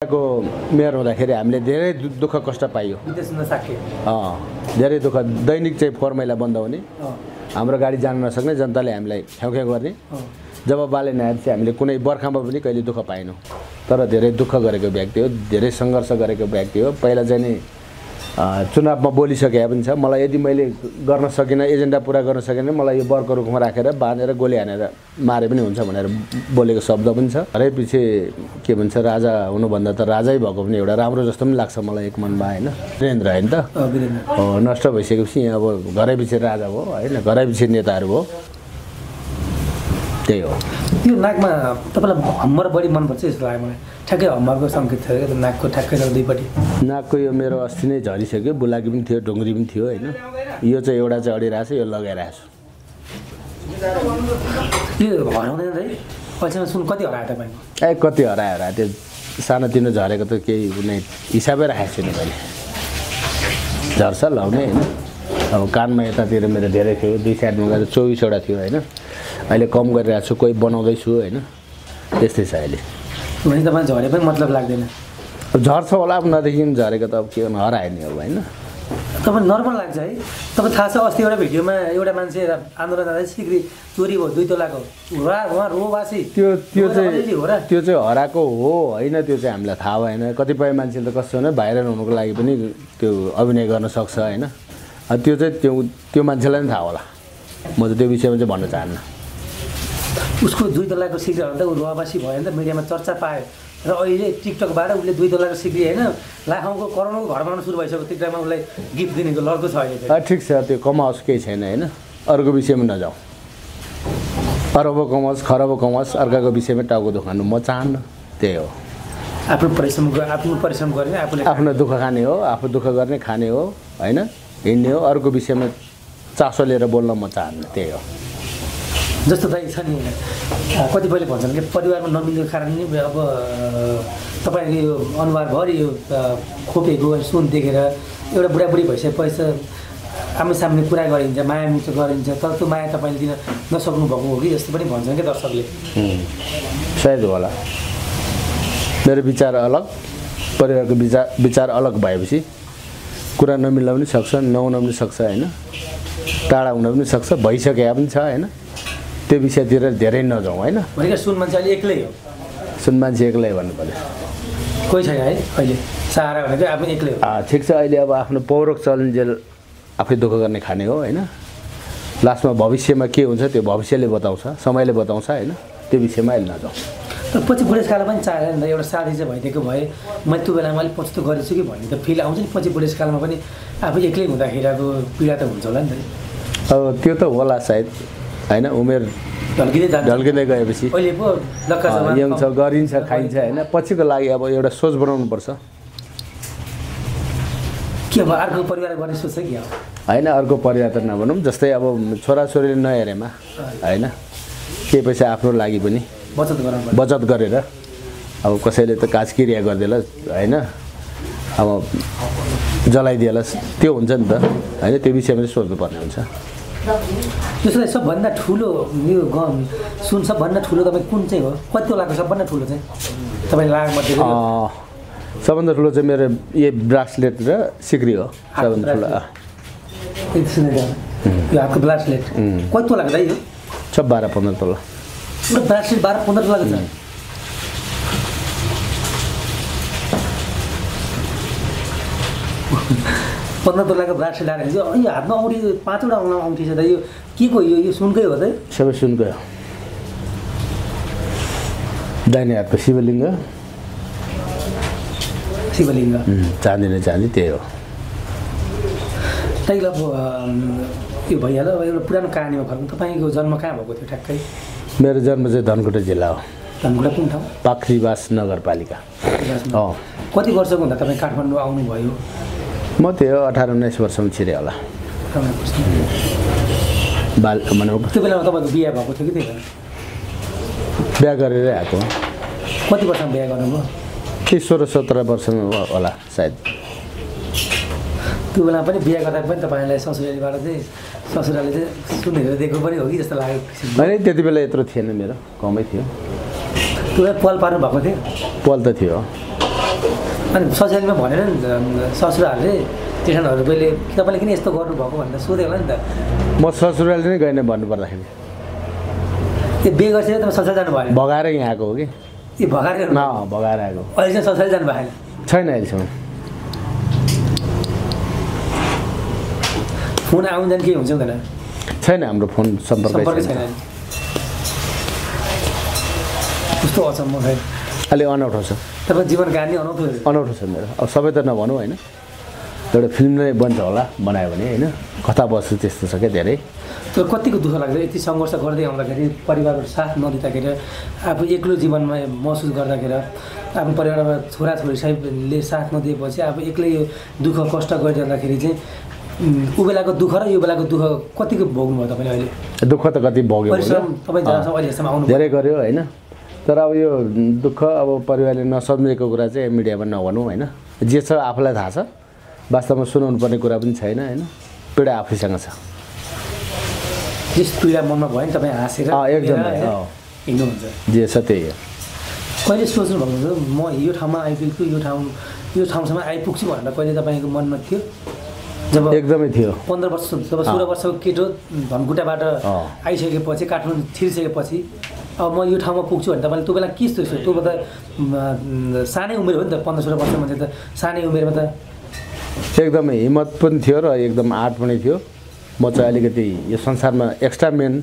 को मेयर हुँदाखेरि हामीले धेरै दुःख कष्ट पाइयो। धेरै दुःख, दैनिक चाहिँ 4 महिला बन्द हुने, हाम्रो गाडी जान नसक्ने, जनताले हामीलाई ख्याउ गर्ने। जब बालेन आएर चाहिँ हामीले कुनै बर्खामा पनि कहिले दुःख पाएनौँ। तर धेरै दुःख गरेको व्यक्ति हो, धेरै सङ्घर्ष गरेको व्यक्ति हो। पहिला चाहिँ नि चुनावमा बोलिसके पनि छ, मलाई यदि मैले गर्न सकिनँ, एजेन्डा पुरा गर्न सकिनँ, मलाई यो बर्को रुखमा राखेर बाँधेर गोली हानेर मारे पनि हुन्छ भनेर बोलेको शब्द पनि छ। हरै पछि के भन्छ, राजा हुनुभन्दा त राजै भएको पनि एउटा राम्रो जस्तो पनि लाग्छ मलाई एक मनमा, होइन? वीरेन्द्र होइन त हो, नष्ट भइसकेपछि यहाँ अब घरै पछि राजा भयो, होइन? घरै पछि नेताहरू हो, त्यही हो। त्यो नाकमा तपाईँलाई हम्मर बढी मनपर्छ जस्तो लाग्यो मलाई। ठ्याक्कै हम्मरको सङ्केत थियो क्या नाकको, ठ्याक्कै दुईपट्टि नाकको। यो मेरो अस्ति नै झरिसक्यो, बुलाकी पनि थियो, ढुङ्ग्री पनि थियो, होइन? यो चाहिँ एउटा चाहिँ अडिरहेको छ, यो लगाइरहेको छु। यो हराउँदैन है? अहिलेसम्म सुन कति हरायो तपाईँ? कति हरायो त्यो सानोतिनो झरेको त केही कुनै हिसाबै राखेको छैन मैले। झर्छ लाउने, होइन? अब कानमा यतातिर मेरो धेरै थियो, 2 साइडमा गएर 24वटा थियो, होइन? अहिले कम गरिरहेको छु, कोही बनाउँदैछु, होइन? त्यस्तै छ अहिले। भने तपाईँ झरे पनि मतलब लाग्दैन? झर्छ होला, अब नदेखि झरेको त अब के गर्नु, हरायो नि अब, होइन? तपाईँ नर्मल लाग्छ है? तपाईँ थाहा छ अस्ति एउटा भिडियोमा एउटा मान्छे आन्दोलन जाँदा सिक्री चोरी भयो 2 तोलाको, उहाँ रोवासी। त्यो चाहिँ हराएको हो, होइन? त्यो चाहिँ हामीलाई थाहा भएन। कतिपय मान्छेले त कस्तो भने भाइरल हुनुको लागि पनि त्यो अभिनय गर्न सक्छ, होइन? त्यो चाहिँ त्यो मान्छेलाई पनि थाहा होला। म चाहिँ त्यो विषयमा चाहिँ भन्न चाहन्न। उसको 2 तोलाको सिक्री हराउँदा ऊ रुवासी भयो भने त मिडियामा चर्चा पायो, र अहिले टिकटकबाट उसले 2 तोलाको सिक्री, होइन, लाखौँको करोडौँको घर बनाउनु सुरु भइसक्यो। टिकटकमा उसलाई गिफ्ट दिनेको लड्को छ अहिले। ठिक छ, त्यो कमाओस्, केही छैन, होइन? अर्को विषयमा नजाउँ। अरबौँ कमाओस्, खरबौँ कमाओस्, अर्काको विषयमा टाउको दुखाउनु म चाहन्न। त्यही हो। आफ्नो परिश्रम गर्ने, आफ्नो दुःख खाने हो, आफू दुःख गर्ने खाने हो, होइन? हिँड्ने हो। अर्को विषयमा चासो लिएर बोल्न म चाहन्न। त्यही हो। जस्तो दाइ छ नि, कतिपयले भन्छन् कि परिवारमा नमिलेको कारण नि अब तपाईँको यो अनुहारभरि यो खोपेको सुन देखेर एउटा बुढाबुढी भइसकेपछि आम्ने सामने कुरा गरिन्छ, माया मिठो गरिन्छ, तर त्यो माया तपाईँले दिन नसक्नु भएको हो कि जस्तो पनि भन्छन् क्या दर्शकले। सायद होला। मेरो विचार अलग, परिवारको विचार अलग भएपछि कुरा नमिल्न पनि सक्छ, नहुन पनि सक्छ, होइन? टाढा हुन पनि सक्छ, भइसकेका पनि छ, होइन? त्यो विषयतिर धेरै नजाउँ, होइन? भनेको सुन मान्छे अहिले एक्लै हो। सुन मान्छे एक्लै भन्नु पर्यो, कोही छैन है अहिले? सहारा भनेको आफू एक्लै हो। ठिक छ। अहिले अब आफ्नो पौरख चलनजेल आफै दुःख गर्ने खाने हो, होइन? लास्टमा भविष्यमा के हुन्छ त्यो भविष्यले बताउँछ, समयले बताउँछ, होइन? त्यो विषयमा अहिले नजाउँ। तर पछि बुढेसकाल पनि चाहेर नि त, एउटा साथी चाहिँ भइदिएको भए मैले त्यो बेलामा अलिक पछुतो गरेछु कि भन्ने त फिल आउँछ नि। पछि बुढेसकालमा पनि आफू एक्लै हुँदाखेरिको पीडा त हुन्छ होला नि त। अब त्यो त होला सायद, होइन? उमेर ढल्किँदै गएपछि यङ छ, गरिन्छ, खाइन्छ, होइन? पछिको लागि अब एउटा सोच बनाउनुपर्छ। के अब अर्को परिवार गर्ने सोच छ कि? होइन, अर्को परिवार त नभनौँ। जस्तै अब छोराछोरीले नहेरेमा, होइन, केही पैसा आफ्नो लागि पनि बचत गरेर अब कसैले त काजक्रिया गरिदिएला, होइन, अब जलाइदिएला, त्यो हुन्छ नि त, होइन? त्यो विषयमा चाहिँ सोच्नुपर्ने हुन्छ। त्यसलाई सबभन्दा ठुलो यो सुन सबभन्दा ठुलो तपाईँ कुन चाहिँ हो? कति तोलाको सबभन्दा ठुलो चाहिँ तपाईँ लागमध्ये? सबभन्दा ठुलो चाहिँ मेरो यो ब्रासलेट र सिक्री हो सबभन्दा ठुलो। यो हातको ब्रासलेट कति तोलाको दाइ? यो 12-15 तोला। पुरा ब्रासलेट 12-15 तोलाको छ। पन्ध्र तोलाको ब्रासलेट लगाएर यो हातमा औँठी 5वटा औँठी छ त। यो के को? यो सुनकै हो त? सबै सुनकै हो। दाहिने हातको शिवलिङ्ग, चाँदी नै चाँदी, त्यही हो। त्यही अब यो भइहाल्यो। अब एउटा पुरानो कहानीमा फर्कौँ। तपाईँको जन्म कहाँ भएको थियो ठ्याक्कै? मेरो जन्म चाहिँ धनकुटा जिल्ला हो। धनकुटा कुन ठाउँ? पाखरीबास नगरपालिका। कति वर्षको हुँदा तपाईँ काठमाडौँ आउनुभयो? म त्यो 18-19 वर्षमा छिरेँ होला। त्यो बेलामा तपाईँको बिहा भएको थियो कि? त्यही बिहा गरेरै आएको। कति वर्षमा बिहा गर्नुभयो? 16-17 वर्षमा होला सायद। त्यो बेला पनि बिहा गर्दा पनि तपाईँलाई ससुरालीबाट चाहिँ ससुराले चाहिँ सुनेर दिएको पनि हो कि जस्तो लाग्यो? होइन, त्यति बेला यत्रो थिएन, मेरो कमै थियो। त्यो पल पार्नु भएको थियो? पल त थियो। अनि ससुरालीमा भनेर नि ससुराहरूले जेठानहरू कहिले तपाईँले किन यस्तो गर्नुभएको भनेर सोधेको होला नि त म ससुराली नै गएन भन्नुपर्दाखेरि त्यो बिहे गर्छ तपाईँ ससुराली जानु भएन भगाएर यहाँ आएको हो कि ए भगाएर भगाएर आएको अहिले चाहिँ ससुराली जानु भएन छैन अहिलेसम्म फोन आउनु जानु के हुन्छ हुँदैन छैन हाम्रो फोन सम्पर्क छैन कस्तो अचम्म खै अलिक अनौठो छ तपाईँ जीवन गाड्ने अनौठो छ मेरो अब सबै त नभनौँ होइन एउटा फिल्म नै बन्छ होला बनायो भने होइन कथा वस्तु त्यस्तो छ क्या धेरै तर कतिको दुःख लाग्छ यति सङ्घर्ष गर्दै आउँदाखेरि परिवारको साथ नदिँदाखेरि आफू एक्लो जीवनमा महसुस गर्दाखेरि आफ्नो परिवारमा छोराछोरी साहेबले साथ नदिएपछि आफू एक्लै यो दुःख कष्ट गरिरहँदाखेरि चाहिँ ऊ बेलाको दुःख र यो बेलाको दुःख कतिको भोग्नुभयो तपाईँले अहिले दुःख त कति भोग्यो तपाईँ जहाँसम्म अहिलेसम्म आउनु धेरै गर्यो होइन तर अब यो दुःख अब परिवारले नसम्झेको कुरा चाहिँ मिडियामा नभनौँ होइन जे छ आफूलाई थाहा छ वास्तवमा सुनाउनु पर्ने कुरा पनि छैन होइन पीडा आफैसँग छ त्यस पीडा मनमा भयो नि तपाईँ हाँसेर एकदमै हिँड्नुहुन्छ जे छ त्यही हो कहिले सोच्नु भएको म यो ठाउँमा आइपुग्छु यो ठाउँसम्म आइपुग्छु भनेर कहिले तपाईँको मनमा थियो जब एकदमै थियो 15 वर्ष जब 16 वर्षको केटो धनकुटाबाट आइसकेपछि काठमाडौँ छिरिसकेपछि अब म यो ठाउँमा पुग्छु भने तपाईँले त्यो बेला के सोच्यो त्यो त सानै उमेर हो नि त 15-16 वर्ष मान्छे त सानै उमेरमा त एकदमै हिम्मत पनि थियो र एकदम आँट पनि थियो म चाहिँ अलिकति यो संसारमा एक्स्ट्रा मेन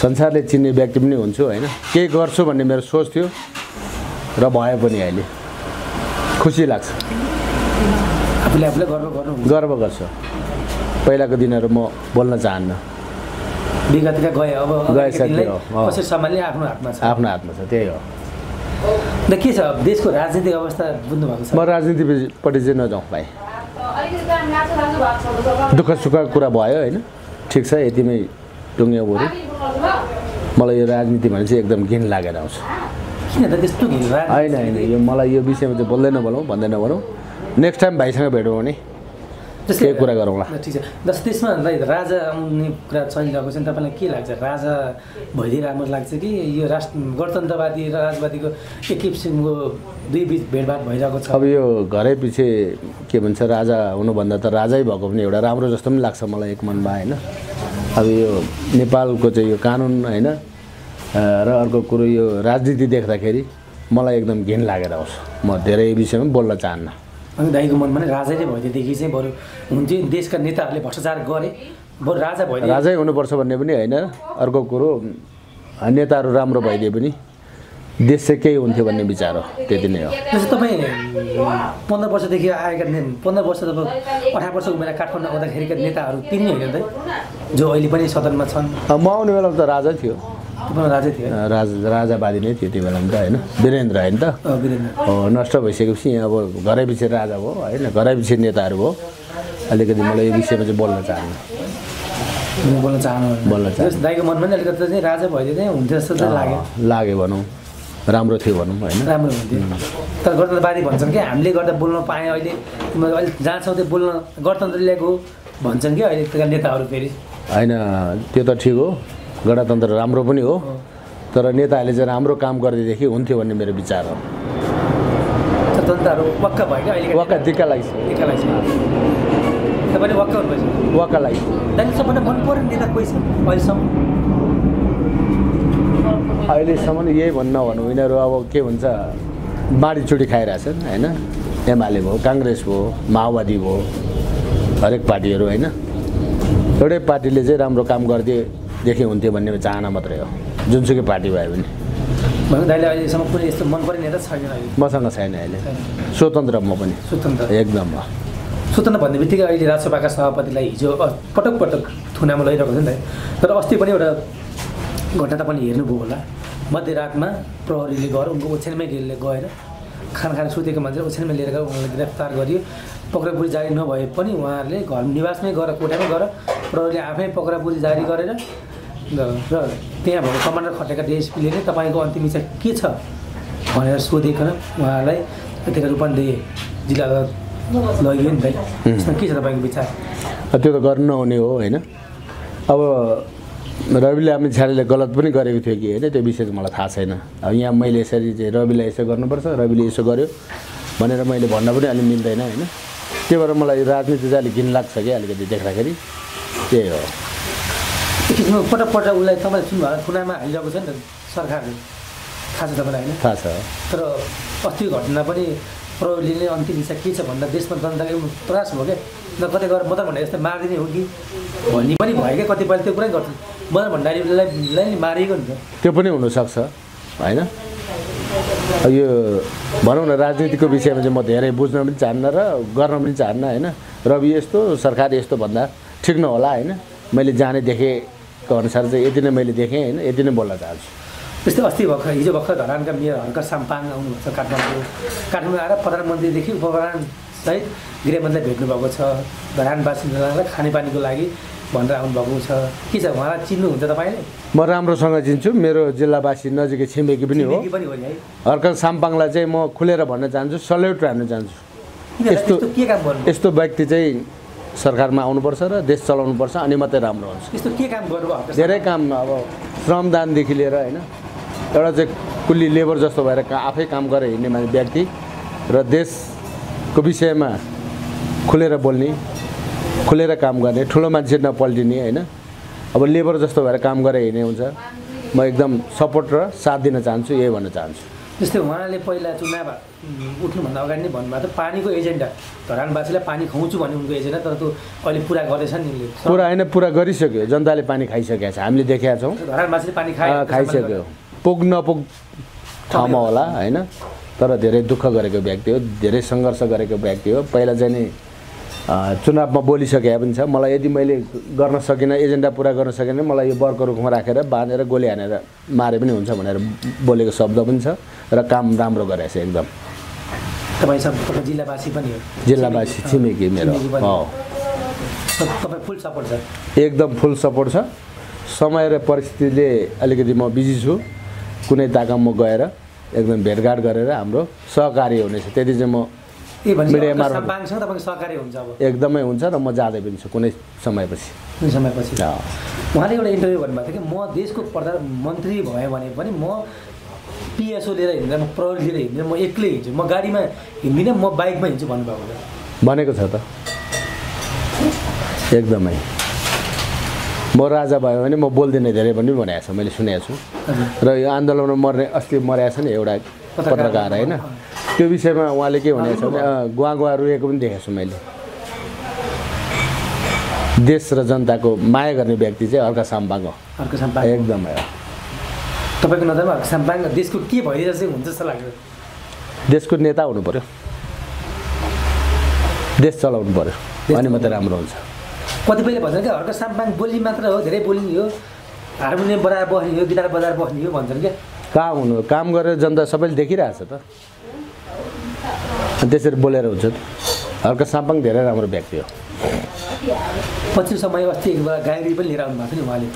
संसारले चिन्ने व्यक्ति पनि हुन्छु होइन केही गर्छु भन्ने मेरो सोच थियो र भयो पनि अहिले खुसी लाग्छ आफूले गर्व गर्छु पहिलाको दिनहरू म बोल्न चाहन्न विगतका गए अब गइसक्यो कसरी सम्हाल्ने आफ्नो हातमा छ त्यही हो र के छ देशको राजनीतिक अवस्था बुझ्नु भएको छ म राजनीतिपट्टि चाहिँ नजाउँ भाइ दुःख सुख कुरा भयो होइन ठिक छ यतिमै टुङ्ग्यो बरु मलाई यो राजनीति भने चाहिँ एकदम घिन लागेर आउँछ किन त त्यस्तो घिन होइन यो मलाई यो विषयमा चाहिँ बोल्दै नभनौँ भन्दै नभनौँ नेक्स्ट टाइम भाइसँग भेटौँ भने त्यही कुरा गरौँला ठिक छ जस्तो त्यसमा राजा आउने कुरा चलिरहेको छ नि तपाईँलाई के लाग्छ राजा भइदिएर राम्रो लाग्छ कि यो गणतन्त्रवादी र राजवादीको एक किसिमको दुई बिच भेटभाट भइरहेको छ अब यो घरै पछि के भन्छ राजा हुनुभन्दा त राजै भएको पनि एउटा राम्रो जस्तो पनि लाग्छ मलाई एक मनमा होइन अब यो नेपालको चाहिँ यो कानुन होइन र अर्को कुरो यो राजनीति देख्दाखेरि मलाई एकदम घिन लागेर आउँछ म धेरै विषयमा बोल्न चाहन्न अनि दाइको मनमा नै राजै नै भइदिएदेखि चाहिँ बरु हुन्थ्यो देशका नेताहरूले भ्रष्टाचार गरे बरु राजै हुनुपर्छ भन्ने पनि होइन अर्को कुरो नेताहरू राम्रो भइदिए पनि देश चाहिँ केही हुन्थ्यो भन्ने विचार हो त्यति नै हो जस्तो तपाईँ 15 वर्षदेखि आएका 15 वर्ष जब 18 वर्ष उमेर काठमाडौँ आउँदाखेरिका नेताहरू तिनी होइन त जो अहिले पनि सदनमा छन् म आउने बेलामा त राजा थियो राजै थियो राजावादी नै थियो त्यो बेलामा त होइन वीरेन्द्र होइन त हो नष्ट भइसकेपछि अब घरै पछि राजा भयो होइन घरै पछि नेताहरू भयो अलिकति मलाई यो विषयमा चाहिँ बोल्न चाहन्न दाइको मनमा नि अलिकति चाहिँ राजा भइदिए चाहिँ हुन्थ्यो जस्तो चाहिँ लाग्यो भनौँ राम्रो थियो भनौँ होइन राम्रो हुन्थ्यो तर गणतन्त्रवादी भन्छन् कि हामीले गर्दा बोल्न पाएँ अहिले जहाँसम्म त्यो बोल्न गणतन्त्र ल्याएको भन्छन् कि अहिले नेताहरू फेरि होइन त्यो त ठिक हो गणतन्त्र राम्रो पनि हो तर नेताहरूले चाहिँ राम्रो काम गरिदिएदेखि हुन्थ्यो भन्ने मेरो विचार हो जनताहरू वक्का भयो क्या अहिले वक्का दिक्क लाग्छ तपाईँले वक्का हुनुभएछ वक्का लाग्छ दाइले सबभन्दा मन पर्ने नेता कोही छ अहिलेसम्म यही भन्न भनौँ यिनीहरू अब के भन्छ बाँडीचुडी खाइरहेछन् होइन एमाले भयो काङ्ग्रेस भयो माओवादी भयो हरेक पार्टीहरू होइन एउटै पार्टीले चाहिँ राम्रो काम गरिदिएदेखि हुन्थ्यो भन्ने चाहना मात्रै हो जुनसुकै पार्टी भयो भने दाइले अहिलेसम्म कुनै यस्तो मनपर्ने नेता छैन मसँग छैन अहिले स्वतन्त्र म पनि स्वतन्त्र एकदम स्वतन्त्र भन्ने बित्तिकै अहिले राजसभाका सभापतिलाई हिजो पटक पटक थुनामा लैरहेको छ नि तर अस्ति पनि एउटा घटना पनि हेर्नुभयो होला मध्यरातमा प्रहरीले गएर उनको ओछ्यानमै गएर खाना सुतेको मान्छे ओछ्यानमै लिएर गएर उहाँलाई गिरफ्तार गरियो पक्रापुरी जारी नभए पनि उहाँहरूले घर निवासमै गएर कोठामै गएर प्रहरीले आफै पक्रापुरी जारी गरेर र त्यहाँ भएको कमान्डर खटेका डिएसपीले नै तपाईँको अन्तिम इच्छा के छ भनेर सोधेकन उहाँलाई त्यतिखेर रूपन्देही जिल्ला लगियो नि त यसमा के छ तपाईँको विचार त्यो त गर्नु नहुने हो होइन अब रवि लामिछानेले गलत पनि गरेको थियो कि होइन त्यो विषय चाहिँ मलाई थाहा छैन अब यहाँ मैले यसरी चाहिँ रविलाई यसो गर्नुपर्छ रविले यसो गर्यो भनेर मैले भन्न पनि अलि मिल्दैन होइन। त्यही भएर मलाई राजनीति चाहिँ अलिक घिन लाग्छ कि अलिकति देख्दाखेरि त्यही हो। पटक पटक उसलाई तपाईँले सुन्नुभयो कुनामा हालिरहेको छ नि त सरकारले, थाहा छ तपाईँलाई होइन? थाहा छ। तर अस्तिको घटना पनि प्रहरीले अन्तिम हिस्सा के छ भन्दा देशमा जनताको एकदम त्रास भयो क्या। न कतै गएर मदन भण्डारी जस्तै मारिदिने हो कि भन्ने पनि भयो क्या। कतिपय त्यो कुरै गर्छ, मदन भण्डारीलाई नि मारिएको नि त। त्यो पनि हुनसक्छ होइन। यो भनौँ न राजनीतिको विषयमा चाहिँ म धेरै बुझ्न पनि चाहन्न र गर्न पनि चाहन्न होइन। रवि यस्तो सरकार यस्तो भन्दा ठिक नहोला होइन। मैले जाने देखेको अनुसार चाहिँ यति नै मैले देखेँ होइन, यति नै बोल्न चाहन्छु। त्यस्तै अस्ति भर्खर हिजो भर्खर धरानका मेयर हर्क साम्पाङ आउनुभएको छ काठमाडौँ आएर प्रधानमन्त्रीदेखि उपप्रधानसहित गृहमन्त्रीलाई भेट्नुभएको छ। धरानवासीलाई खानेपानीको लागि भनेर आउनुभएको छ। के छ उहाँलाई चिन्नुहुन्छ तपाईँले? म राम्रोसँग चिन्छु, मेरो जिल्लावासी नजिकै छिमेकी पनि हो। हर्क साम्पाङलाई चाहिँ म खुलेर भन्न चाहन्छु, सल्युट हान्न चाहन्छु। यस्तो व्यक्ति चाहिँ सरकारमा आउनुपर्छ र देश चलाउनुपर्छ, अनि मात्रै राम्रो हुन्छ। यस्तो के काम गर्नुभयो? धेरै काम, अब श्रमदानदेखि लिएर होइन, एउटा चाहिँ कुल्ली लेबर जस्तो भएर आफै काम गरेर हिँड्ने व्यक्ति र देशको विषयमा खुलेर बोल्ने, खुलेर काम गर्ने, ठुलो मान्छे नपल्टिने होइन। अब लेबर जस्तो भएर काम गरेर हिँड्ने हुन्छ। म एकदम सपोर्ट र साथ दिन चाहन्छु, यही भन्न चाहन्छु। जस्तै उहाँले पहिला चुनाव उठ्नुभन्दा अगाडि नै भन्नुभएको थियो पानीको एजेन्डा, धरानवासीलाई पानी खुवाउँछु भन्ने उनको एजेन्डा, तर त्यो अहिले पुरा गर्दैछ नि। पुरा होइन, पुरा गरिसक्यो। जनताले पानी खाइसकेको छ, हामीले देखेका छौँ। धरानवासीले पानी खाइसक्यो। पुग नपुग ठाउँमा होला होइन, तर धेरै दुःख गरेको व्यक्ति हो, धेरै सङ्घर्ष गरेको व्यक्ति हो। पहिला चाहिँ नि चुनावमा बोलिसकेका पनि छ। मलाई यदि मैले गर्न सकिनँ, एजेन्डा पुरा गर्न सकिनँ, मलाई यो बर्को रुखमा राखेर बाँधेर गोली हानेर मारे पनि हुन्छ भनेर बोलेको शब्द पनि छ र काम राम्रो गरेको छ एकदम। तपाईँ सब जिल्लावासी पनि हो? जिल्लावासी छिमेकी मेरो हो। तपाईँ फुल सपोर्ट छ? एकदम फुल सपोर्ट छ। समय र परिस्थितिले अलिकति म बिजी छु, कुनै ताका म गएर एकदम भेटघाट गरेर हाम्रो सहकार्य हुनेछ, त्यति चाहिँ म मिडियामा सहकार्य हुन्छ। अब एकदमै हुन्छ र म जाँदै पनि छु कुनै समयपछि। उहाँले एउटा इन्टरभ्यू भन्नुभएको थियो कि म देशको प्रधानमन्त्री भएँ भने पनि म पिएसओ लिएर हिँड्दैन, म प्रहरी लिएर हिँड्दैन, म एक्लै हिँड्छु, म गाडीमा हिँड्दिनँ, म बाइकमा हिँड्छु भन्नुभएको थियो। भनेको छ त एकदमै। म राजा भयो भने म बोल्दिनँ धेरै पनि भनेको छ, मैले सुनेको छु। र यो आन्दोलनमा मर्ने अस्ति मरेको छ नि एउटा पत्रकार होइन, त्यो विषयमा उहाँले के भनेको छ भने गुवा रुएको पनि देखेको छु मैले। देश र जनताको माया गर्ने व्यक्ति चाहिँ हर्क साम्पाङ हो। हर्क साम्पाङ एकदमै हो। तपाईँको नजरमा हर्क साम्पाङ देशको के भइरहेको चाहिँ हुन्छ जस्तो लाग्छ? देशको नेता हुनु पर्यो, देश चलाउनु पर्यो, अनि मात्रै राम्रो हुन्छ। कतिपयले भन्छन् क्या हर्क साम्पाङ बोली मात्र हो, धेरै बोलिने हो, हार्मोनियम बजाएर बस्ने हो, गिटार बजाएर बस्ने हो भन्छन् क्या। कहाँ हुनु, काम गरेर जनता सबैले देखिरहेछ त, त्यसरी बोलेर हुन्छ। हर्क साम्पाङ धेरै राम्रो व्यक्ति हो। पछिल्लो समय अस्ति एकबार गायत्री पनि लिएर आउनु भएको थियो नि उहाँले,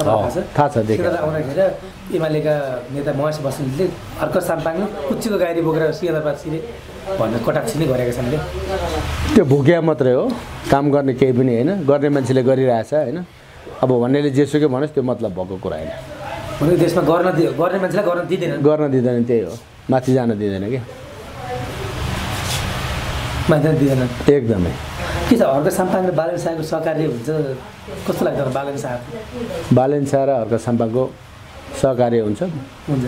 थाहा छ। आउँदाखेरि एमालेका नेता महेश बस्नेतले हर्क साम्पाङले कुच्चीको गायत्री बोकेर सिंहदरबार छिरे भनेर कटाक्ष नै गरेका छन् क्या। त्यो भुकिया मात्रै हो, काम गर्ने केही पनि होइन, गर्ने मान्छेले गरिरहेछ होइन। अब भन्नेले जेसुकै भनोस्, त्यो मतलब भएको कुरा होइन। भनेको देशमा गर्ने मान्छेलाई गर्न दिँदैन, त्यही हो, माथि जान दिँदैन क्या, माथि दिँदैन एकदमै। के छ हर्क साम्पाङ र बालेन शाहको सहकार्य हुन्छ कस्तो लाग्छ? बालेन शाह र हर्क साम्पाङको सहकार्य हुन्छ,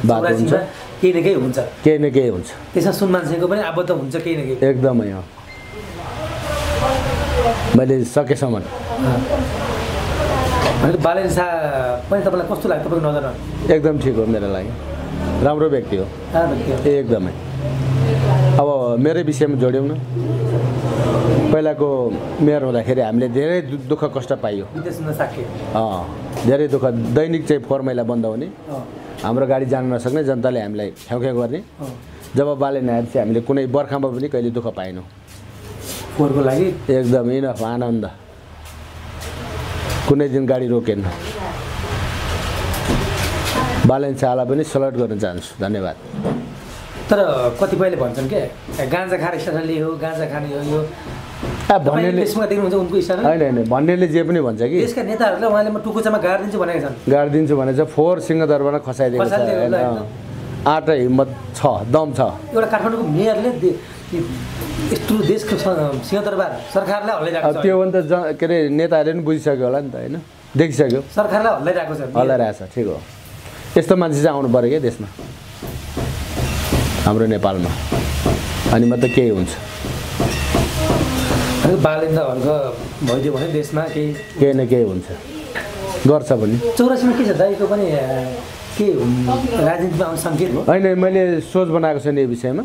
बात हुन्छ, केही न केही हुन्छ, केही न केही हुन्छ। त्यसमा सुन मान्छेको पनि आबद्ध हुन्छ केही न केही। एकदमै हो, मैले सकेसम्म। भनेको बालेन शाह पनि तपाईँलाई कस्तो लाग्छ तपाईँको नजरमा? एकदम ठिक हो, मेरो लागि राम्रो व्यक्ति हो एकदमै। अब मेरै विषयमा जोड्यौँ न, पहिलाको मेयर हुँदाखेरि हामीले धेरै दुःख कष्ट पाइयो, धेरै दुःख। दैनिक चाहिँ 4 महिना बन्द हुने, हाम्रो गाडी जान नसक्ने, जनताले हामीलाई ख्याउख्याउ गर्ने। जब बालेन आएर चाहिँ हामीले कुनै बर्खामा पनि कहिले दुःख पाएनौँ। फोहोरको लागि एकदम इनफ आनन्द, कुनै दिन गाडी रोकेन। बालेन शाहलाई पनि सल्युट गर्न चाहन्छु, धन्यवाद। तर कतिपयले भन्छन् क्या गाँजा खाएर इसाराले हो, गाँजा खाने हो यो भन्नेले देख्नुहुन्छ उनको इसारा? होइन, भन्नेले जे पनि भन्छ कि देशका नेताहरूलाई उहाँले म टुकुचामा गाडिदिन्छु भनेका छन्। गाडिदिन्छु भनेको छ, फोहोर सिंहदरबारमा खसाइदिएको छ। आँट हिम्मत छ, दम छ। एउटा काठमाडौँको मेयरले कि यत्रो देशको सिंहदरबार सरकारलाई हल्लाइरहेको छ। त्योभन्दा के अरे नेताहरूले पनि बुझिसक्यो होला नि त होइन, देखिसक्यो, सरकारलाई हल्लाइरहेको छ। हल्लाइरहेको छ। ठिक हो, यस्तो मान्छे चाहिँ आउनु पऱ्यो क्या देशमा, हाम्रो नेपालमा, अनि मात्रै केही हुन्छ। बालेन्द्रहरूको भइदियो भने देशमा केही न केही हुन्छ, गर्छ पनि। 84मा के छ दाइको पनि के राजनीतिमा आउने सङ्केत हो? होइन, मैले सोच बनाएको छैन यो विषयमा,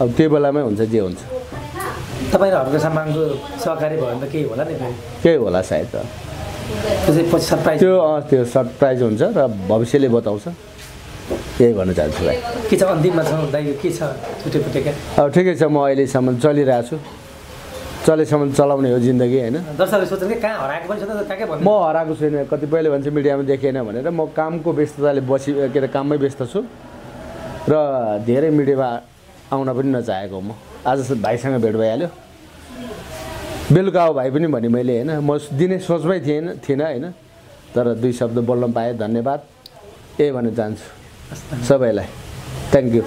अब त्यो बेलामै हुन्छ जे हुन्छ। तपाईँ र हर्क सामाङको सहकारी भयो भने त केही होला नि फेरि? केही होला सायद, त्यो चाहिँ पछि सरप्राइज, त्यो सरप्राइज हुन्छ र भविष्यले बताउँछ। यही भन्न चाहन्छु भाइ। के छ अन्तिममा छ दाइको के छ छुटेपुटेका? अब ठिकै छ, म अहिलेसम्म चलिरहेको छु, चलेसम्म चलाउने हो जिन्दगी होइन। दर्शकले सोध्छन् कि कहाँ हराएको पनि छ त कहाँ भन्नु? म हराएको छैन, कतिपयले भन्छ मिडियामा देखेन भनेर। म कामको व्यस्तताले के अरे काममै व्यस्त छु र धेरै मिडियामा आउन पनि नचाहेको। म आज भाइसँग भेट भइहाल्यो, बेलुका आऊ भाइ पनि भने मैले होइन, म दिने सोचमै थिइनँ होइन, तर 2 शब्द बोल्न पाएँ, धन्यवाद यही भन्न चाहन्छु सबैलाई। Thank you.